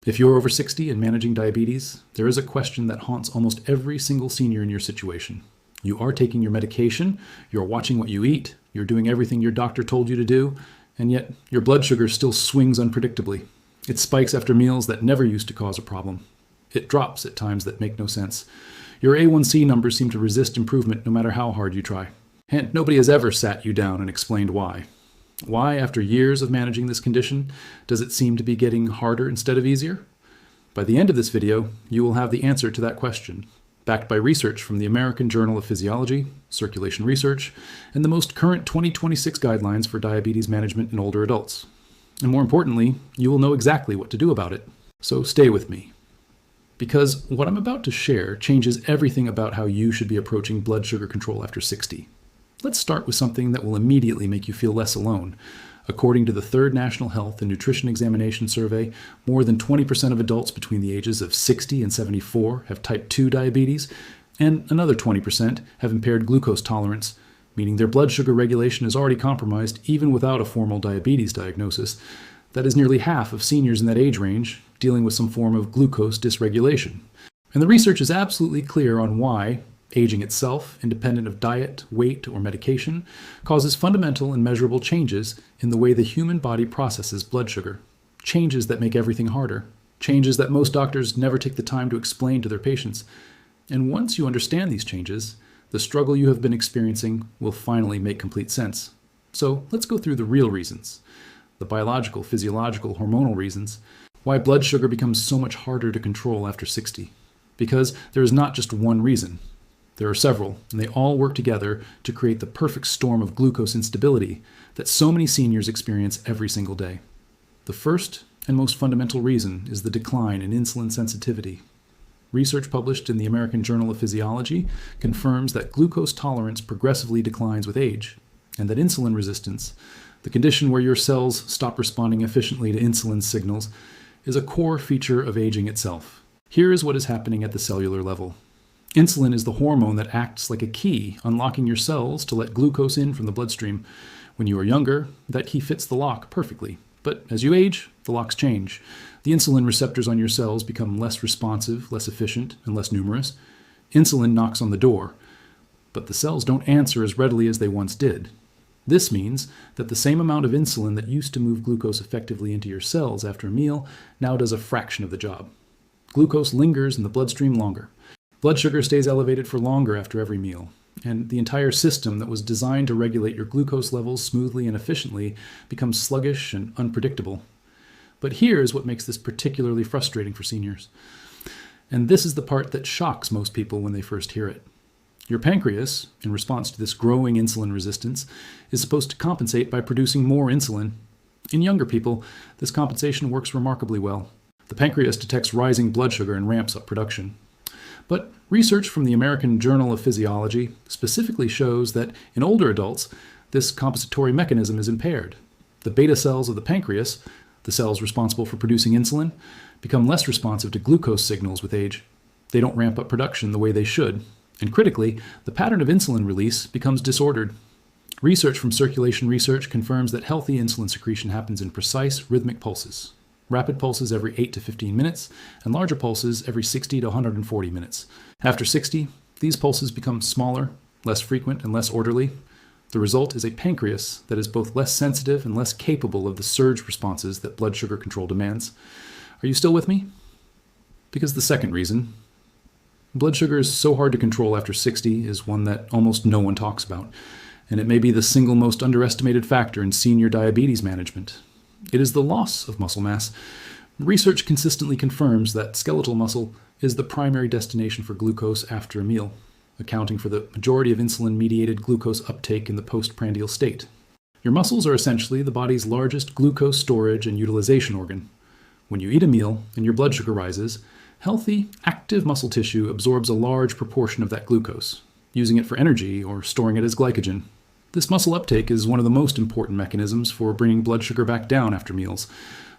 If you're over 60 and managing diabetes, there is a question that haunts almost every single senior in your situation. You are taking your medication, you're watching what you eat, you're doing everything your doctor told you to do, and yet your blood sugar still swings unpredictably. It spikes after meals that never used to cause a problem. It drops at times that make no sense. Your A1C numbers seem to resist improvement no matter how hard you try. And nobody has ever sat you down and explained why. Why, after years of managing this condition, does it seem to be getting harder instead of easier? By the end of this video, you will have the answer to that question, backed by research from the American Journal of Physiology, Circulation Research, and the most current 2026 guidelines for diabetes management in older adults. And more importantly, you will know exactly what to do about it. So stay with me. Because what I'm about to share changes everything about how you should be approaching blood sugar control after 60. Let's start with something that will immediately make you feel less alone. According to the third National Health and Nutrition Examination Survey, more than 20% of adults between the ages of 60 and 74 have type 2 diabetes, and another 20% have impaired glucose tolerance, meaning their blood sugar regulation is already compromised even without a formal diabetes diagnosis. That is nearly half of seniors in that age range dealing with some form of glucose dysregulation. And the research is absolutely clear on why aging itself, independent of diet, weight, or medication, causes fundamental and measurable changes in the way the human body processes blood sugar. Changes that make everything harder. Changes that most doctors never take the time to explain to their patients. And once you understand these changes, the struggle you have been experiencing will finally make complete sense. So let's go through the real reasons. The biological, physiological, hormonal reasons. Why blood sugar becomes so much harder to control after 60. Because there is not just one reason. There are several, and they all work together to create the perfect storm of glucose instability that so many seniors experience every single day. The first and most fundamental reason is the decline in insulin sensitivity. Research published in the American Journal of Physiology confirms that glucose tolerance progressively declines with age, and that insulin resistance, the condition where your cells stop responding efficiently to insulin signals, is a core feature of aging itself. Here is what is happening at the cellular level. Insulin is the hormone that acts like a key, unlocking your cells to let glucose in from the bloodstream. When you are younger, that key fits the lock perfectly. But as you age, the locks change. The insulin receptors on your cells become less responsive, less efficient, and less numerous. Insulin knocks on the door, but the cells don't answer as readily as they once did. This means that the same amount of insulin that used to move glucose effectively into your cells after a meal now does a fraction of the job. Glucose lingers in the bloodstream longer. Blood sugar stays elevated for longer after every meal, and the entire system that was designed to regulate your glucose levels smoothly and efficiently becomes sluggish and unpredictable. But here is what makes this particularly frustrating for seniors. And this is the part that shocks most people when they first hear it. Your pancreas, in response to this growing insulin resistance, is supposed to compensate by producing more insulin. In younger people, this compensation works remarkably well. The pancreas detects rising blood sugar and ramps up production. But research from the American Journal of Physiology specifically shows that in older adults, this compensatory mechanism is impaired. The beta cells of the pancreas, the cells responsible for producing insulin, become less responsive to glucose signals with age. They don't ramp up production the way they should. And critically, the pattern of insulin release becomes disordered. Research from Circulation Research confirms that healthy insulin secretion happens in precise rhythmic pulses. Rapid pulses every 8 to 15 minutes, and larger pulses every 60 to 140 minutes. After 60, these pulses become smaller, less frequent, and less orderly. The result is a pancreas that is both less sensitive and less capable of the surge responses that blood sugar control demands. Are you still with me? Because the second reason, blood sugar is so hard to control after 60, is one that almost no one talks about, and it may be the single most underestimated factor in senior diabetes management. It is the loss of muscle mass. Research consistently confirms that skeletal muscle is the primary destination for glucose after a meal, accounting for the majority of insulin-mediated glucose uptake in the postprandial state. Your muscles are essentially the body's largest glucose storage and utilization organ. When you eat a meal and your blood sugar rises, healthy, active muscle tissue absorbs a large proportion of that glucose, using it for energy or storing it as glycogen. This muscle uptake is one of the most important mechanisms for bringing blood sugar back down after meals.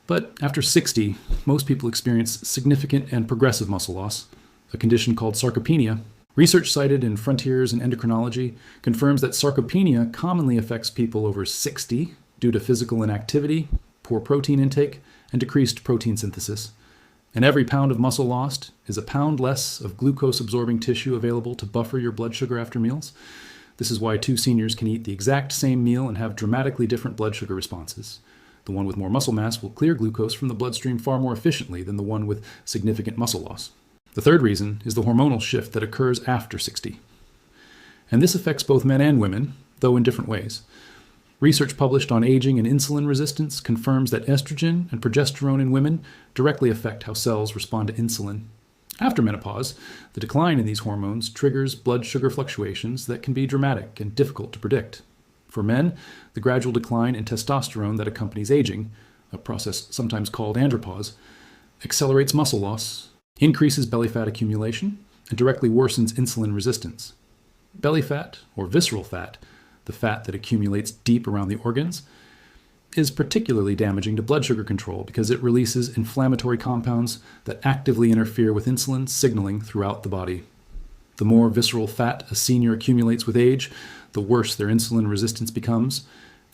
But after 60, most people experience significant and progressive muscle loss, a condition called sarcopenia. Research cited in Frontiers in Endocrinology confirms that sarcopenia commonly affects people over 60 due to physical inactivity, poor protein intake, and decreased protein synthesis. And every pound of muscle lost is a pound less of glucose-absorbing tissue available to buffer your blood sugar after meals. This is why two seniors can eat the exact same meal and have dramatically different blood sugar responses. The one with more muscle mass will clear glucose from the bloodstream far more efficiently than the one with significant muscle loss. The third reason is the hormonal shift that occurs after 60. And this affects both men and women, though in different ways. Research published on aging and insulin resistance confirms that estrogen and progesterone in women directly affect how cells respond to insulin. After menopause, the decline in these hormones triggers blood sugar fluctuations that can be dramatic and difficult to predict. For men, the gradual decline in testosterone that accompanies aging, a process sometimes called andropause, accelerates muscle loss, increases belly fat accumulation, and directly worsens insulin resistance. Belly fat, or visceral fat, the fat that accumulates deep around the organs, is particularly damaging to blood sugar control because it releases inflammatory compounds that actively interfere with insulin signaling throughout the body. The more visceral fat a senior accumulates with age, the worse their insulin resistance becomes,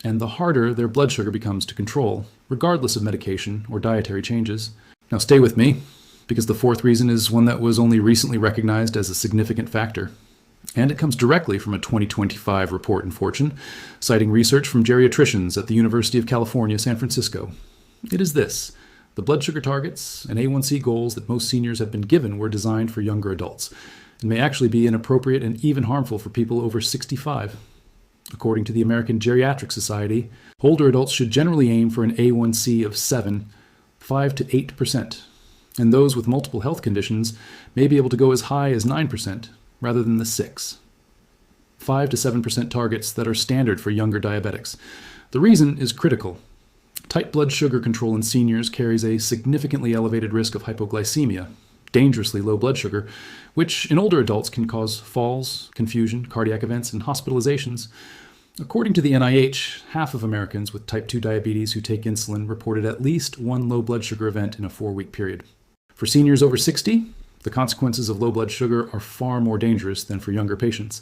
and the harder their blood sugar becomes to control, regardless of medication or dietary changes. Now stay with me, because the fourth reason is one that was only recently recognized as a significant factor. And it comes directly from a 2025 report in Fortune, citing research from geriatricians at the University of California, San Francisco. It is this: the blood sugar targets and A1C goals that most seniors have been given were designed for younger adults, and may actually be inappropriate and even harmful for people over 65. According to the American Geriatrics Society, older adults should generally aim for an A1C of 5 to 8%, and those with multiple health conditions may be able to go as high as 9%, rather than the 5 to 7% targets that are standard for younger diabetics. The reason is critical. Tight blood sugar control in seniors carries a significantly elevated risk of hypoglycemia, dangerously low blood sugar, which in older adults can cause falls, confusion, cardiac events, and hospitalizations. According to the NIH, half of Americans with type 2 diabetes who take insulin reported at least one low blood sugar event in a 4-week period. For seniors over 60, the consequences of low blood sugar are far more dangerous than for younger patients.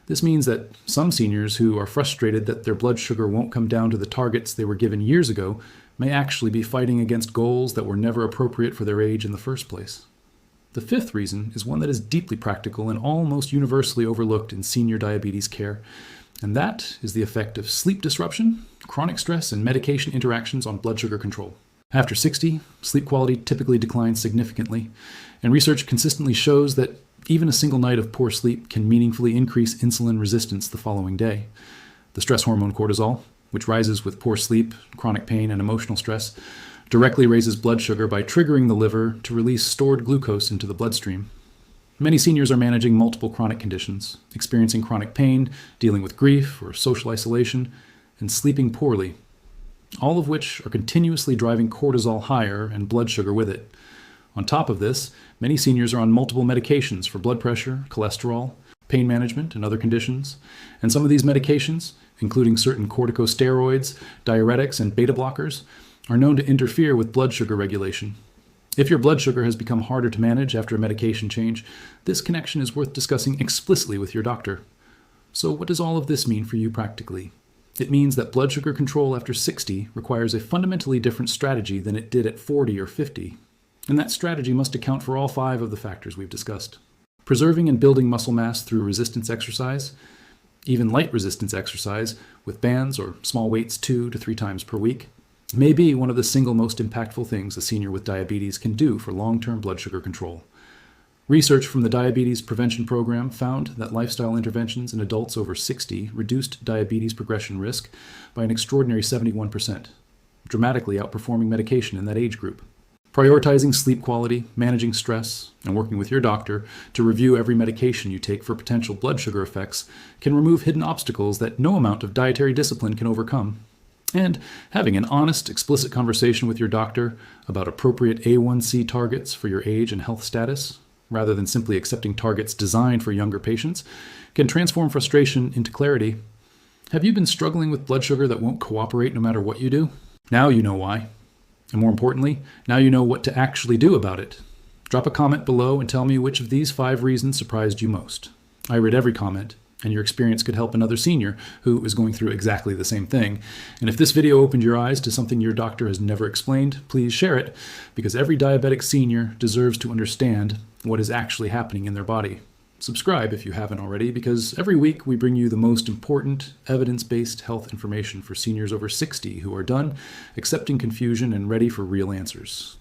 This means that some seniors who are frustrated that their blood sugar won't come down to the targets they were given years ago may actually be fighting against goals that were never appropriate for their age in the first place. The fifth reason is one that is deeply practical and almost universally overlooked in senior diabetes care, and that is the effect of sleep disruption, chronic stress, and medication interactions on blood sugar control. After 60, sleep quality typically declines significantly, and research consistently shows that even a single night of poor sleep can meaningfully increase insulin resistance the following day. The stress hormone cortisol, which rises with poor sleep, chronic pain, and emotional stress, directly raises blood sugar by triggering the liver to release stored glucose into the bloodstream. Many seniors are managing multiple chronic conditions, experiencing chronic pain, dealing with grief or social isolation, and sleeping poorly, all of which are continuously driving cortisol higher and blood sugar with it. On top of this, many seniors are on multiple medications for blood pressure, cholesterol, pain management, and other conditions. And some of these medications, including certain corticosteroids, diuretics, and beta blockers, are known to interfere with blood sugar regulation. If your blood sugar has become harder to manage after a medication change, this connection is worth discussing explicitly with your doctor. So what does all of this mean for you practically? It means that blood sugar control after 60 requires a fundamentally different strategy than it did at 40 or 50. And that strategy must account for all 5 of the factors we've discussed. Preserving and building muscle mass through resistance exercise, even light resistance exercise with bands or small weights 2 to 3 times per week, may be one of the single most impactful things a senior with diabetes can do for long-term blood sugar control. Research from the Diabetes Prevention Program found that lifestyle interventions in adults over 60 reduced diabetes progression risk by an extraordinary 71%, dramatically outperforming medication in that age group. Prioritizing sleep quality, managing stress, and working with your doctor to review every medication you take for potential blood sugar effects can remove hidden obstacles that no amount of dietary discipline can overcome. And having an honest, explicit conversation with your doctor about appropriate A1C targets for your age and health status, rather than simply accepting targets designed for younger patients, can transform frustration into clarity. Have you been struggling with blood sugar that won't cooperate no matter what you do? Now you know why. And more importantly, now you know what to actually do about it. Drop a comment below and tell me which of these 5 reasons surprised you most. I read every comment, And your experience could help another senior who is going through exactly the same thing. And if this video opened your eyes to something your doctor has never explained, please share it, because every diabetic senior deserves to understand what is actually happening in their body. Subscribe if you haven't already, because every week we bring you the most important evidence-based health information for seniors over 60 who are done accepting confusion and ready for real answers.